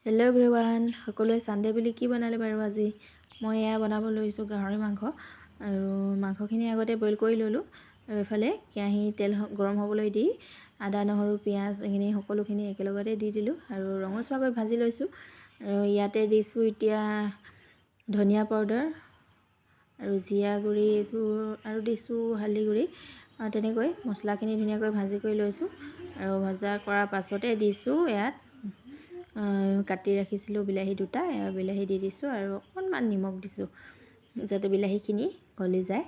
Hello' everyone, সকলোৱে Sunday বুলি কি বনালে বাৰু আজি? মই এয়া বনাব লৈছোঁ গাহৰি মাংস। আৰু মাংসখিনি আগতে বইল কৰি ল'লোঁ আৰু এইফালে কেৰাহী তেল গৰম হ'বলৈ দি আদা নহৰু পিঁয়াজ এইখিনি সকলোখিনি একেলগতে দি দিলোঁ আৰু ৰঙচুৱাকৈ ভাজি লৈছোঁ। আৰু ইয়াতে দিছোঁ এতিয়া ধনিয়া পাউডাৰ আৰু জিৰা গুড়ি এইবোৰ আৰু দিছোঁ হালধি গুড়ি। তেনেকৈ মছলাখিনি ধুনীয়াকৈ ভাজি কৰি লৈছোঁ আৰু ভজা কৰাৰ পাছতে দিছোঁ ইয়াত কাটি ৰাখিছিলোঁ বিলাহী দুটা, বিলাহী দি দিছোঁ আৰু অকণমান নিমখ দিছোঁ যাতে বিলাহীখিনি গলি যায়।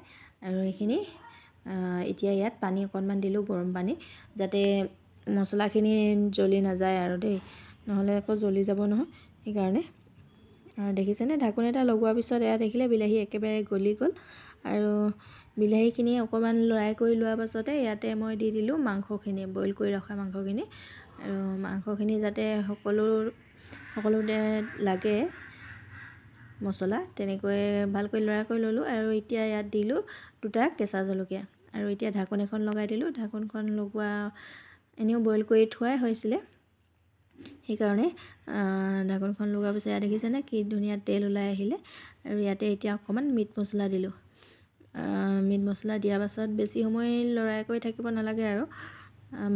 আৰু এইখিনি এতিয়া ইয়াত পানী অকণমান দিলোঁ, গৰম পানী, যাতে মছলাখিনি জ্বলি নাযায় আৰু দেই, নহ'লে আকৌ জ্বলি যাব নহয়। সেইকাৰণে আৰু দেখিছেনে, ঢাকোন এটা লগোৱাৰ পিছত এয়া দেখিলে বিলাহী একেবাৰে গলি গ'ল। আৰু বিলাহীখিনি অকণমান লৰাই কৰি লোৱাৰ পাছতে ইয়াতে মই দি দিলোঁ মাংসখিনি, বইল কৰি ৰখা মাংসখিনি। আৰু মাংসখিনি যাতে সকলোতে লাগে মছলা, তেনেকৈ ভালকৈ লৰাই কৰি ল'লোঁ। আৰু এতিয়া ইয়াত দিলোঁ দুটা কেঁচা জলকীয়া আৰু এতিয়া ঢাকোন এখন লগাই দিলোঁ। ঢাকোনখন লগোৱা এনেও বইল কৰি থোৱাই হৈছিলে, সেইকাৰণে ঢাকোনখন লগোৱাৰ পিছত ইয়াত দেখিছেনে কি ধুনীয়া তেল ওলাই আহিলে। আৰু ইয়াতে এতিয়া অকণমান মিট মছলা দিলোঁ। মিট মছলা দিয়াৰ পাছত বেছি সময় লৰাই কৰি থাকিব নালাগে আৰু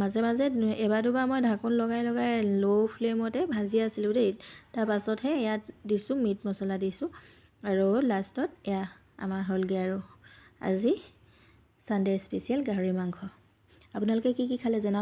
মাজে মাজে এবাৰ দুবাৰ মই ঢাকোন লগাই লগাই ল' ফ্লেমতে ভাজি আছিলোঁ দেই। তাৰপাছতহে ইয়াত দিছোঁ মিট মছলা দিছোঁ আৰু লাষ্টত এয়া আমাৰ হ'লগৈ আৰু আজি ছানডে স্পেচিয়েল গাহৰি মাংস। আপোনালোকে কি কি খালে জনাব।